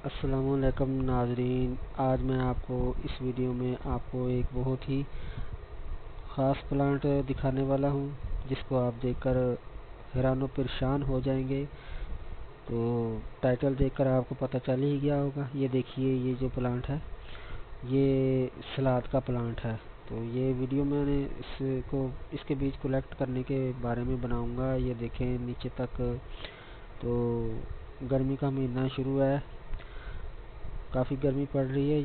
अस्सलामुअलैकुम नाजरीन। आज मैं आपको इस वीडियो में आपको एक बहुत ही ख़ास प्लांट दिखाने वाला हूं, जिसको आप देखकर हैरान परेशान हो जाएंगे। तो टाइटल देखकर आपको पता चल ही गया होगा। ये देखिए, ये जो प्लांट है ये सलाद का प्लांट है। तो ये वीडियो मैंने इसके बीज कलेक्ट करने के बारे में बनाऊंगा। ये देखें नीचे तक। तो गर्मी का महीना शुरू है, काफ़ी गर्मी पड़ रही है।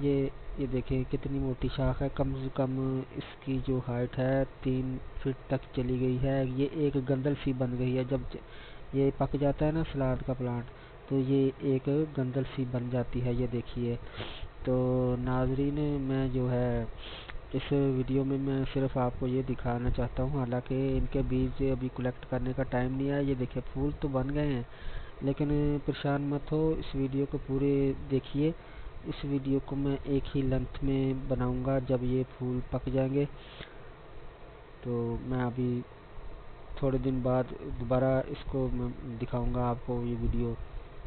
ये देखें कितनी मोटी शाख है। कम से कम इसकी जो हाइट है 3 फीट तक चली गई है। ये एक गंदल सी बन गई है। जब ये पक जाता है ना सलाद का प्लांट, तो ये एक गंदल सी बन जाती है। ये देखिए। तो नाजरीन, मैं जो है इस वीडियो में मैं सिर्फ आपको ये दिखाना चाहता हूँ। हालांकि इनके बीज अभी कलेक्ट करने का टाइम नहीं आया। ये देखिए फूल तो बन गए हैं, लेकिन परेशान मत हो, इस वीडियो को पूरे देखिए। इस वीडियो को मैं एक ही लेंथ में बनाऊंगा। जब ये फूल पक जाएंगे तो मैं अभी थोड़े दिन बाद दोबारा इसको मैं दिखाऊंगा आपको। ये वीडियो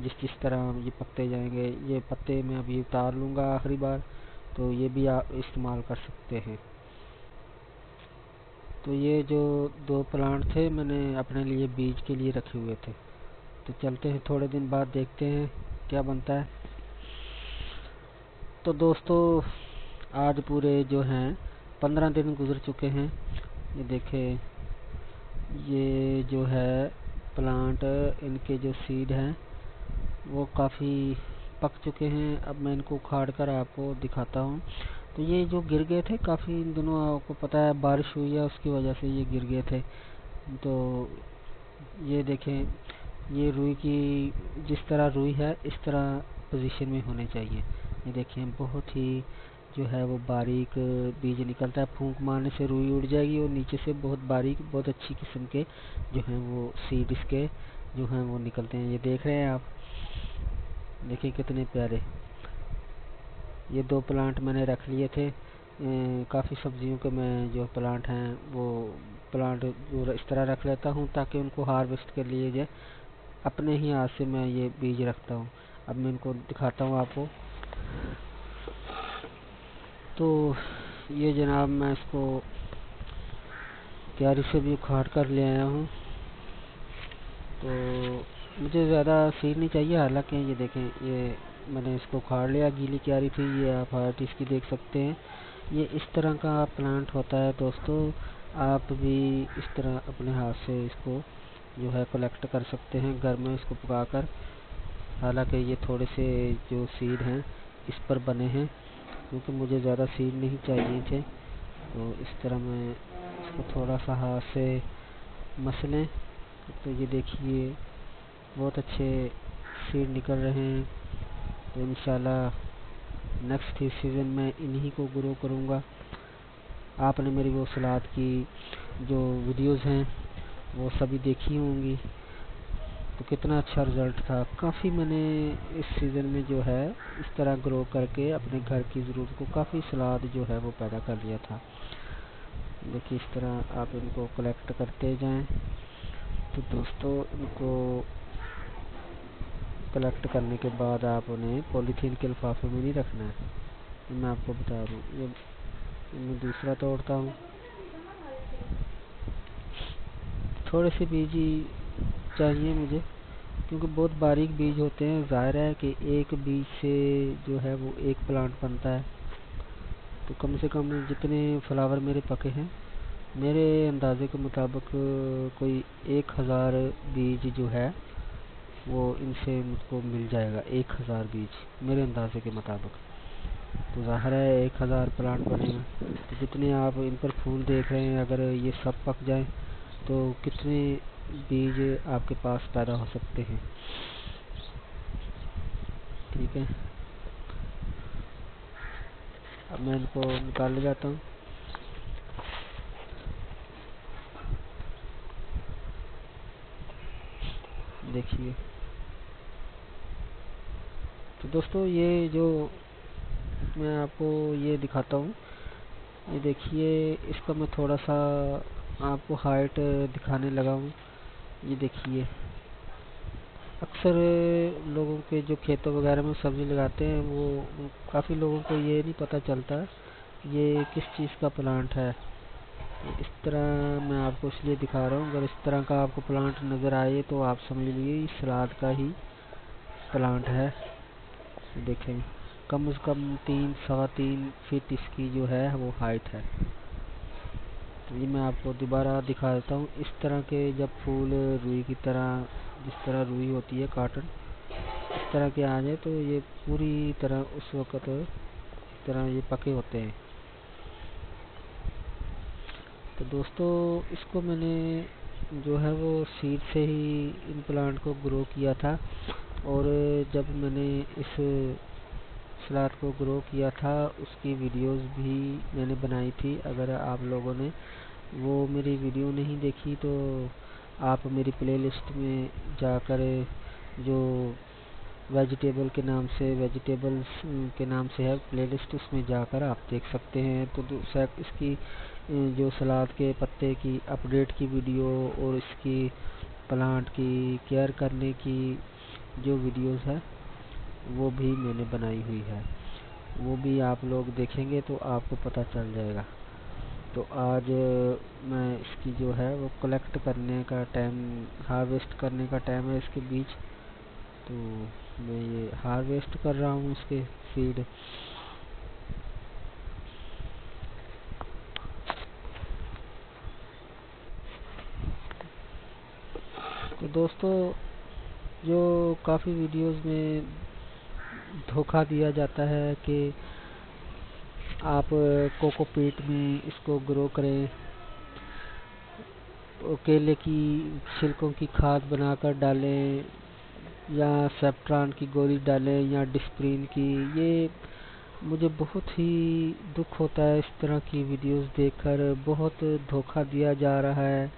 जिस तरह ये पकते जाएंगे, ये पत्ते मैं अभी उतार लूँगा आखिरी बार, तो ये भी आप इस्तेमाल कर सकते हैं। तो ये जो 2 प्लांट थे मैंने अपने लिए बीज के लिए रखे हुए थे। तो चलते हैं, थोड़े दिन बाद देखते हैं क्या बनता है। तो दोस्तों, आज पूरे जो हैं 15 दिन गुजर चुके हैं। ये देखें, ये जो है प्लांट, इनके जो सीड हैं वो काफ़ी पक चुके हैं। अब मैं इनको उखाड़ कर आपको दिखाता हूँ। तो ये जो गिर गए थे काफ़ी, इन दिनों आपको पता है बारिश हुई है, उसकी वजह से ये गिर गए थे। तो ये देखें, ये रुई की जिस तरह रुई है इस तरह पोजीशन में होने चाहिए। ये देखें बहुत ही जो है वो बारीक बीज निकलता है। फूंक मारने से रुई उड़ जाएगी और नीचे से बहुत बारीक, बहुत अच्छी किस्म के जो हैं वो सीड इसके जो हैं वो निकलते हैं। ये देख रहे हैं आप, देखिए कितने प्यारे। ये 2 प्लांट मैंने रख लिए थे। काफ़ी सब्जियों के मैं जो प्लांट हैं वो प्लांट जो इस तरह रख लेता हूँ ताकि उनको हार्वेस्ट कर लिए जाए। अपने ही हाथ से मैं ये बीज रखता हूँ। अब मैं इनको दिखाता हूँ आपको। तो ये जनाब, मैं इसको क्यारी से भी उखाड़ कर ले आया हूँ। तो मुझे ज़्यादा सीड नहीं चाहिए। हालांकि ये देखें, ये मैंने इसको उखाड़ लिया, गीली क्यारी थी। ये आप हाइट इसकी देख सकते हैं। ये इस तरह का प्लांट होता है दोस्तों। आप भी इस तरह अपने हाथ से इसको जो है कलेक्ट कर सकते हैं घर में इसको पकाकर। हालांकि ये थोड़े से जो सीड हैं इस पर बने हैं, क्योंकि मुझे ज़्यादा सीड नहीं चाहिए थे। तो इस तरह मैं इसको थोड़ा सा हाथ से मसलें। तो ये देखिए बहुत अच्छे सीड निकल रहे हैं। तो इंशाल्लाह नेक्स्ट सीज़न में इन्हीं को ग्रो करूँगा। आपने मेरी वो सलाद की जो वीडियोज़ हैं वो सभी देखी होंगी। तो कितना अच्छा रिज़ल्ट था। काफ़ी मैंने इस सीज़न में जो है इस तरह ग्रो करके अपने घर की ज़रूरत को काफ़ी सलाद जो है वो पैदा कर लिया था। देखिए इस तरह आप इनको कलेक्ट करते जाएं। तो दोस्तों, इनको कलेक्ट करने के बाद आप उन्हें पॉलीथीन के लिफाफे में नहीं रखना है। ये मैं आपको बता दूँ। ये मैं दूसरा तोड़ता हूँ। थोड़े से बीज ही चाहिए मुझे, क्योंकि बहुत बारीक बीज होते हैं। ज़ाहिर है कि एक बीज से जो है वो एक प्लांट बनता है। तो कम से कम जितने फ्लावर मेरे पके हैं, मेरे अंदाज़े के मुताबिक कोई 1000 बीज जो है वो इनसे मुझको मिल जाएगा। 1000 बीज मेरे अंदाज़े के मुताबिक। तो ज़ाहिर है 1000 प्लांट बनेगा। तो जितने आप इन पर फूल देख रहे हैं, अगर ये सब पक जाए तो कितने बीज आपके पास पैदा हो सकते हैं। ठीक है, अब मैं इनको निकाल ले जाता हूँ। देखिए। तो दोस्तों, ये जो मैं आपको ये दिखाता हूँ, ये देखिए इसका मैं थोड़ा सा आपको हाइट दिखाने लगा हूँ। ये देखिए अक्सर लोगों के जो खेतों वगैरह में सब्जी लगाते हैं वो काफ़ी लोगों को ये नहीं पता चलता ये किस चीज़ का प्लांट है। तो इस तरह मैं आपको इसलिए दिखा रहा हूँ, अगर इस तरह का आपको प्लांट नज़र आए तो आप समझ लीजिए ये सलाद का ही प्लांट है। देखें, कम से कम 3 सवा 3 फीट इसकी जो है वो हाइट है। तो ये मैं आपको दोबारा दिखा देता हूँ। इस तरह के जब फूल रुई की तरह, जिस तरह रुई होती है कॉटन, इस तरह के आ जाए तो ये पूरी तरह उस वक़्त इस तरह ये पके होते हैं। तो दोस्तों इसको मैंने जो है वो सीड से ही इन प्लांट को ग्रो किया था, और जब मैंने इस सलाद को ग्रो किया था उसकी वीडियोस भी मैंने बनाई थी। अगर आप लोगों ने वो मेरी वीडियो नहीं देखी तो आप मेरी प्लेलिस्ट में जाकर जो वेजिटेबल्स के नाम से है प्लेलिस्ट, उसमें जाकर आप देख सकते हैं। तो इसकी जो सलाद के पत्ते की अपडेट की वीडियो और इसकी प्लांट की केयर करने की जो वीडियोस है वो भी मैंने बनाई हुई है, वो भी आप लोग देखेंगे तो आपको पता चल जाएगा। तो आज मैं इसकी जो है वो कलेक्ट करने का टाइम, हार्वेस्ट करने का टाइम है इसके बीच, तो मैं ये हार्वेस्ट कर रहा हूँ इसके सीड। तो दोस्तों जो काफ़ी वीडियोस में धोखा दिया जाता है कि आप कोकोपीट में इसको ग्रो करें, केले की छिलकों की खाद बनाकर डालें, या सेफ्ट्रॉन की गोली डालें, या डिस्प्रिन की। ये मुझे बहुत ही दुख होता है इस तरह की वीडियोस देखकर। बहुत धोखा दिया जा रहा है,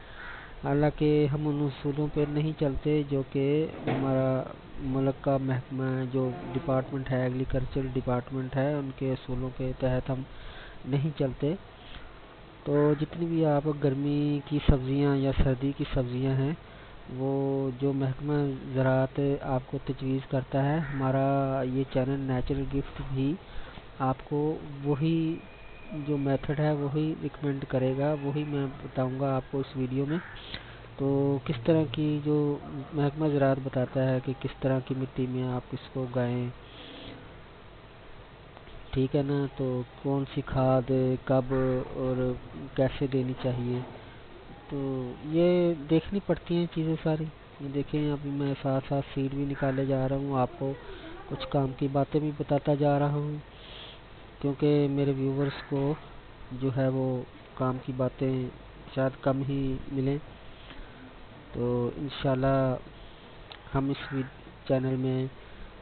हालांकि हम उन उसूलों पर नहीं चलते जो कि हमारा मुल्क का महकमा जो डिपार्टमेंट है, एग्रीकल्चर डिपार्टमेंट है, उनके असूलों के तहत हम नहीं चलते। तो जितनी भी आप गर्मी की सब्ज़ियां या सर्दी की सब्ज़ियां हैं वो जो महकमा ज़राअत आपको तजवीज़ करता है, हमारा ये चैनल नेचुरल गिफ्ट भी आपको वही जो मेथड है वही रिकमेंड करेगा, वही मैं बताऊंगा आपको इस वीडियो में। तो किस तरह की जो महकमा ज़राअत बताता है कि किस तरह की मिट्टी में आप इसको उगाएं, ठीक है ना। तो कौन सी खाद कब और कैसे देनी चाहिए, तो ये देखनी पड़ती हैं चीज़ें सारी। ये देखें, अभी मैं साथ साथ सीड भी निकाले जा रहा हूँ, आपको कुछ काम की बातें भी बताता जा रहा हूँ, क्योंकि मेरे व्यूवर्स को जो है वो काम की बातें शायद कम ही मिलें। तो इंशाल्लाह हम इस चैनल में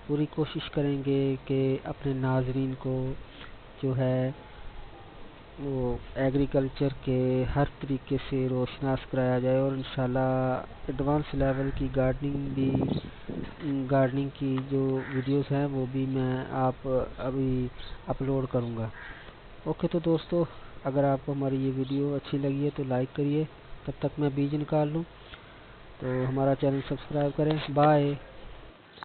पूरी कोशिश करेंगे कि अपने नाजरीन को जो है वो एग्रीकल्चर के हर तरीके से रोशनास कराया जाए, और इंशाल्लाह एडवांस लेवल की गार्डनिंग की जो वीडियोस हैं वो भी मैं अभी अपलोड करूँगा। ओके, तो दोस्तों अगर आपको हमारी ये वीडियो अच्छी लगी है तो लाइक करिए, तब तक मैं बीज निकाल लूँ। तो हमारा चैनल सब्सक्राइब करें। बाय।